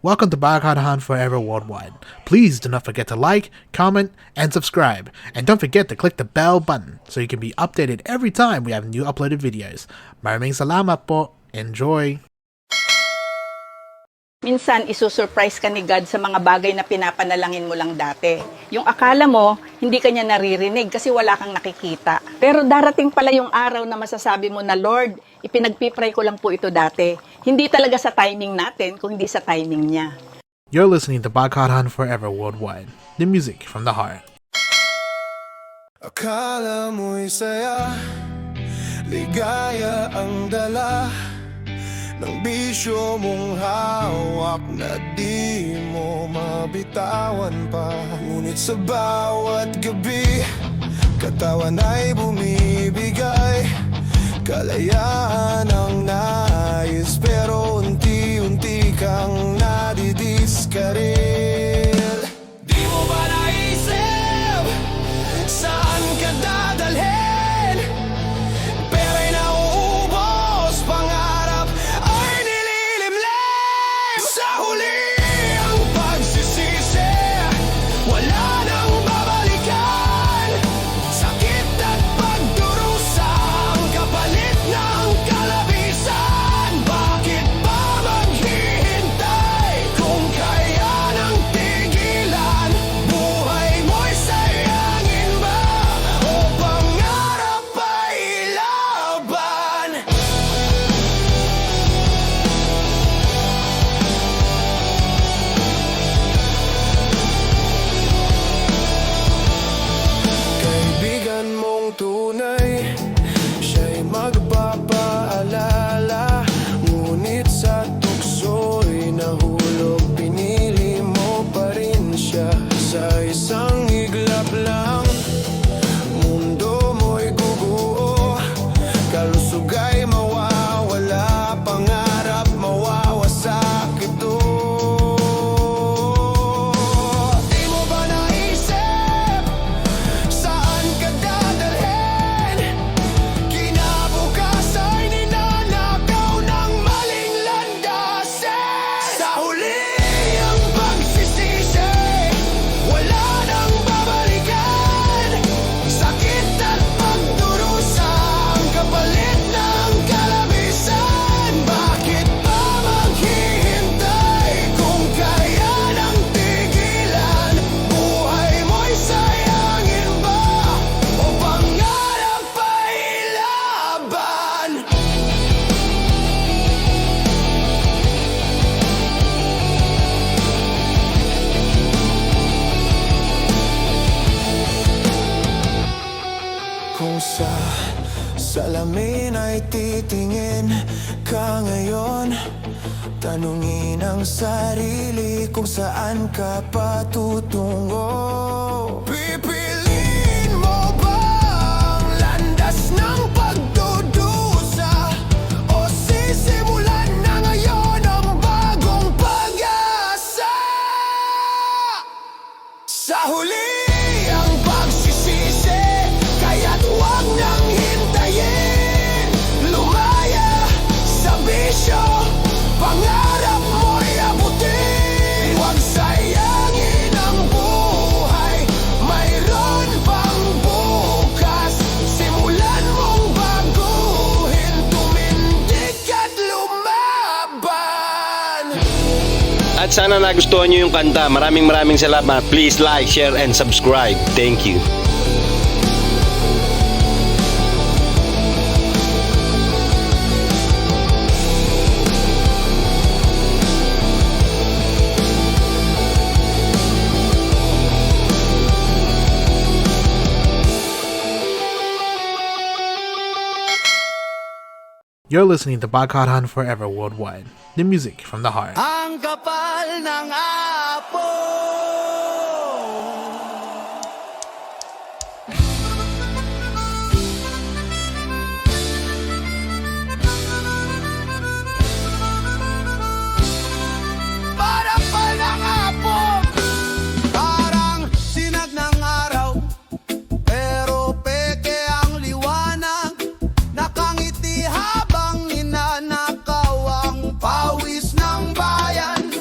Welcome to Backhand Forever Worldwide. Please do not forget to like, comment, and subscribe. And don't forget to click the bell button so you can be updated every time we have new uploaded videos. Maraming salamat po. Enjoy! Minsan, isusurprise ka ni God sa mga bagay na pinapanalangin mo lang dati. Yung akala mo, hindi ka niya naririnig kasi wala kang nakikita. Pero darating pala yung araw na masasabi mo na, Lord, ipinagpipray ko lang po ito dati. Hindi talaga sa timing natin, kung hindi sa timing niya. You're listening to Backhand Forever Worldwide, the music from the heart. Akala mo'y saya, ligaya ang dala ng bisyo mong hawak na di mo mabitawan pa. Ngunit sa bawat gabi, katawan ay bumibigay, kalayaan ang nais, pero unti-unti kang nadidiskaril. Di mo ba naisip saan ka dadalhin? Pera'y nauubos, pangarap ay nililimlim. Sa huli ang pagsisisi, wala nang babalikan. Sakit at pagdurusa ang kapalit ng kalabisan. Bakit ba maghihintay kung kaya nang tigilan? Buhay mo'y sayangin ba o pangarap ay laban? Kaibigan mong tunay, siya'y magpapaalala. Ngunit sa tukso'y nahulog, pinili mo pa rin siya. Sa isang iglap lang, mundo mo'y guguo, kalusog ay mawawala, pangarap mawawasak ito. Di mo ba naisip saan ka dadalhin? Kinabukasan ay ninanakaw ng maling landasin. Sa huli ang pagsisisi, wala nang babalikan. Sakit at pagdurusa ang kapalit ng kalabisan. Bakit ba maghihintay kung kaya nang tigilan? Buhay mo'y sayangin ba o pangarap ay laban? Kung sa salamin ay titingin ka ngayon, tanungin ang sarili kung saan ka patutungo. Pipiliin mo ba ang landas ng pagdudusa o sisimulan na ngayon ang bagong pag-asa? Sa huli ang pagsisisi, kaya't huwag nang hintayin. Lumaya sa bisyo, pangarap mo'y abutin. Huwag sayangin ang buhay, mayroon pang bukas. Simulan mong baguhin, tumindig at lumaban. At sana nagustuhan nyo yung kanta. Maraming salamat. Please like, share, and subscribe. Thank you. You're listening to Backhand Forever Worldwide, the music from the heart. Ang kapal ng apo. Parang pal ng apo, parang sinag ng araw, pero peke ang liwanag. Nakangiti habang ninanakaw ang pawis ng bayan.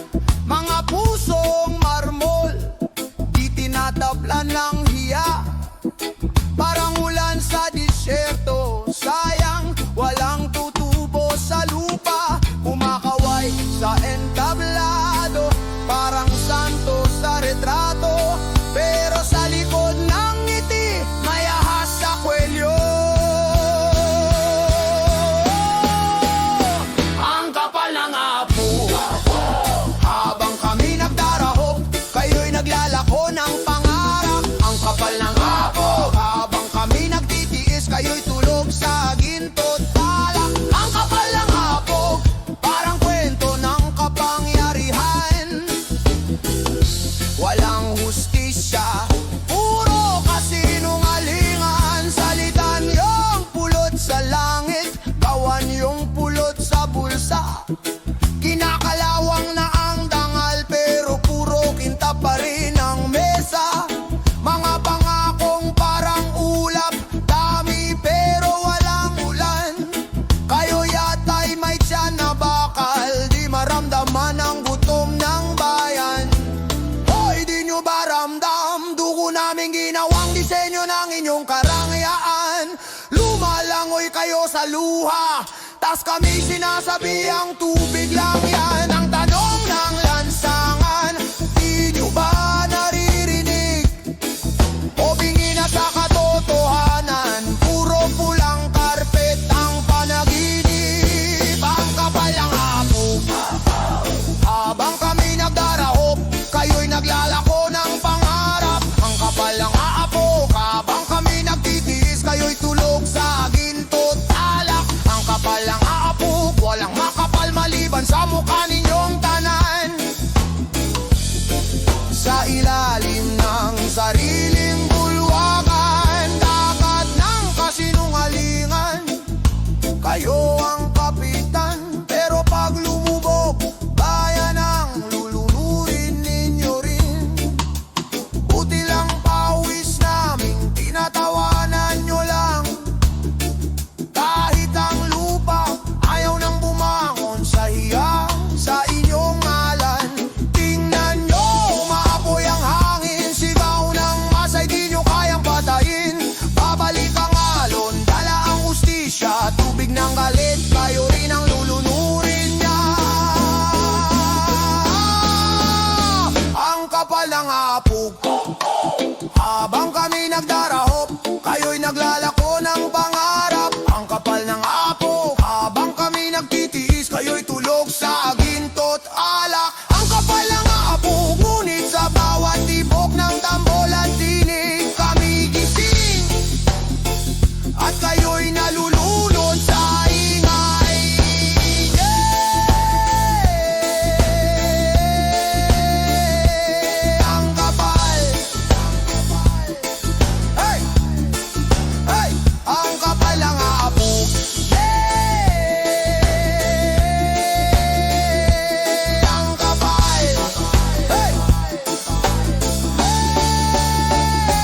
luha. Tas kami sinasabi ang tubig lang yan. Ang tanong ng lansangan, di nyo ba naririnig? O bingi na sa katotohanan, puro pulang karpet ang panaginip. Ang kapal ng hapog, habang kami nagdarahop, kayo'y naglalako ng pangarap. Ang kapal ng aapok, habang kami nagtitiis, kayo'y tulog sa ginto't alak. Ang kapal ng aapok, walang makapal maliban sa mukha ninyong tanan. Sa ilalim ng sariling bulwagan, dagat ng kasinungalingan, kayo ang kapitan. Pero pag lumubog, bayan ang lulunurin ninyo rin. Buti lang pawis naming tinatawanan nyo lang. Kahit ang lupa ayaw nang bumangon sa hiya sa inyong ngalan. Tingnan nyo, umaapoy ang hangin, sigaw ng masay di nyo kayang patayin. Babalik ang alon, dala ang hustisya, tubig ng galit, kayo rin ang lulunurin niya. Ang kapal ng hapog, habang kami nagdarahop, kayo'y naglalako ng pangarap. Ang kapal ng hapog, habang kami nagtitiis, kayo'y tulog sa ginto't alak. Ang kapal ng hapog, ngunit sa bawat tibok ng tambolan tinig, kami gising at kayo'y nalulunod sa ingay. Ang kapal, hey, hey, ang kapal ng hapog. Ang kapal, hey,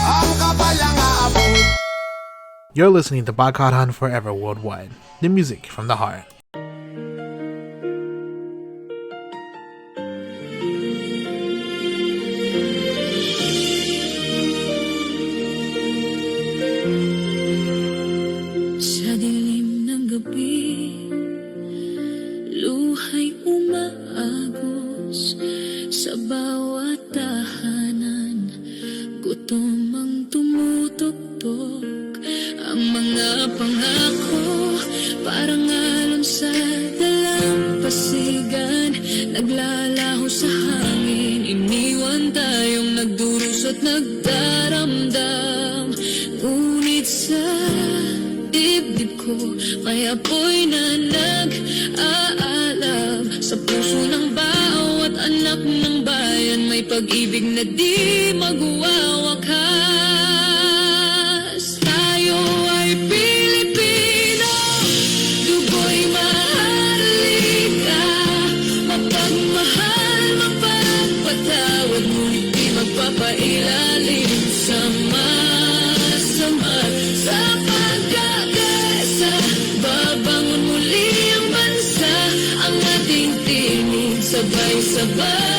ang kapal ng hapog. You're listening to Bakadhan Forever Worldwide, the music from the heart. Sa dilim ng gabi, luhay umaagos sa bawat tahanan. Gutom ang tumutugtog, ang mga pangako parang alon sa dalampasigan. Naglalaho sa hangin, iniwan tayong nagdurusa at nagdaramdam. Ngunit sa dibdib ko may apoy na nag-aalab. Sa puso ng bawat anak ng bayan may pag-ibig na di magwawakas. Tayo ay Pilipino, dugo'y maharlika, mapagmahal, mapagpatawad, ngunit di magpapailalim sa masama. Sa pagkakaisa, babangon muli ang bansa, ang ating tinig, sabay-sabay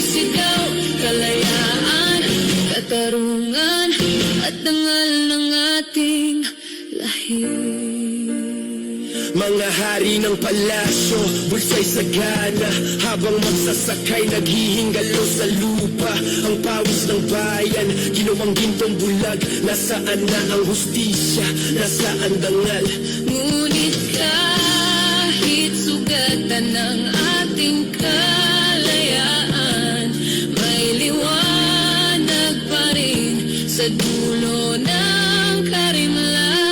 sigaw, kalayaan, katarungan, at dangal ng ating lahi. Mga hari ng palasyo, bulsay sagana, habang magsasakay naghihingalo sa lupa. Ang pawis ng bayan, ginawang gintong bulag. Nasaan na ang hustisya, nasaan dangal? Ngunit kahit sugatan ng ating kalayaan, may liwanag pa rin sa dulo ng karimlan.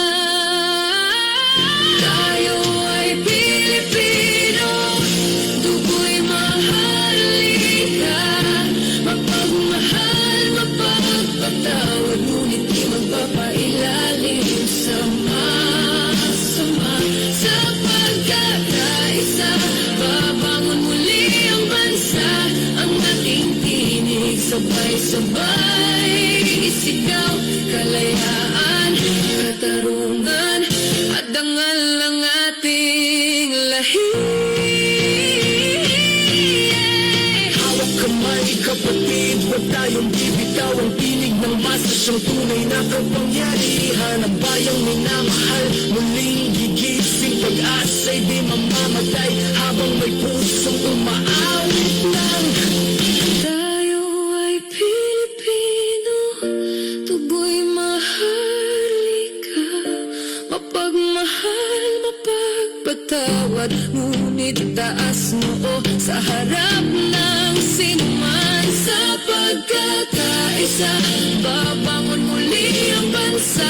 Tayo ay Pilipino, dugo'y maharlika, mapagmahal, mapagpatawad, ngunit di magpapailalim sa masama. Sa pagkakaisa, babangon muli ang bansa, ang ating tinig, sabay-sabay isigaw, kalayaan, katarungan, at dangal ng ating lahi. Hawak kamay kapatid, huwag tayong bibitaw. Ang tinig ng masa, siyang tunay na kapangyarihan. Ang bayang minamahal, muling gigit pag-asa'y di mamamatay habang may pusong umaawit ng Tayo ay Pilipino, tugoy maharlika, mapagmahal, mapagpatawad, ngunit taas noo sa harap ng sinuman. Sa pagkakaisa, babangon muli ang bansa,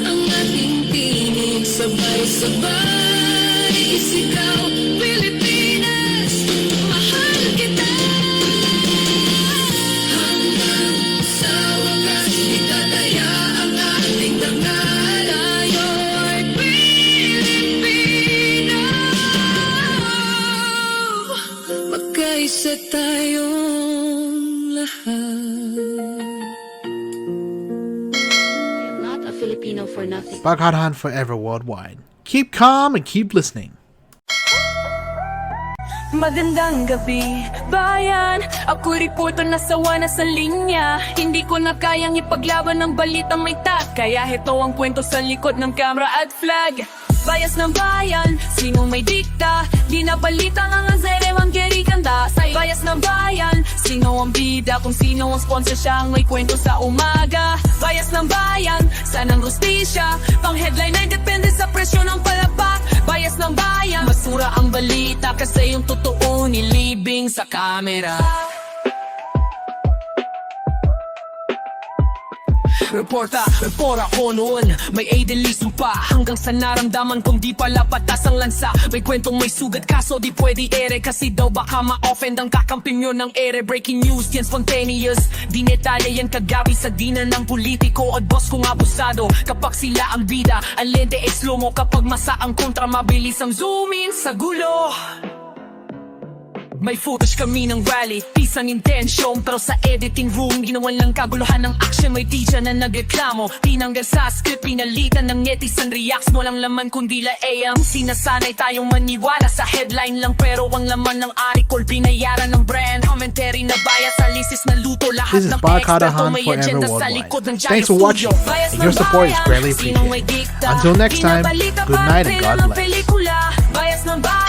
ang ating tinig sabay-sabay. Isigaw, Pilipinas, mahal kita. Hanggang sa wakas, itataya ang ating dangal. Tayo ay Pilipino, magkaisa tayong lahat. Not a Filipino for nothing. Bagharhan forever worldwide. Keep calm and keep listening. Magandang gabi, bayan. Ako reporter na sawa na sa linya. Hindi ko na kayang ipaglaban ng balitang may tak, kaya ito ang kwento sa likod ng camera at flag. Bias ng bayan, sinong may dikta? Di na balita ng Azere Manggeri Kanda. Sa bias ng bayan, sino ang bida? Kung sino ang sponsor siya ang may kwento sa umaga. Bias ng bayan, saan ang justisya? Pang headline ay depende sa presyo ng palakpak. Bias ng bayan, masura ang balita kasi yung totoo nilibing sa kamera. Reporta ako noon, may adelism pa. Hanggang sa naramdaman kong di pala patas ang lansa. May kwentong may sugat kaso di pwede ere, kasi daw baka ma-offend ang kakamping yun ng ere. Breaking news yan spontaneous, di netalya yan kagabi sa dina ng politiko at boss kong abusado. Kapag sila ang bida, ang lente ay slow mo. Kapag masa ang kontra, mabilis ang zoom in sa gulo. May footage kami ng rally, peace ang intention, pero sa editing room ginawan lang kaguluhan ng action. May teacher na nagreklamo, tinanggal sa script, pinalitan ng netizen reacts. Walang laman kundi laayang sinasanay tayong maniwala sa headline lang, pero ang laman ng article binayaran ng brand. Commentary na bias, alisis na luto, lahat This is ng Bagharhan may forever agenda sa worldwide. likod ng Thanks for watching, and your support is greatly appreciated. Until next time, good night and God bless. Bias ng bayan.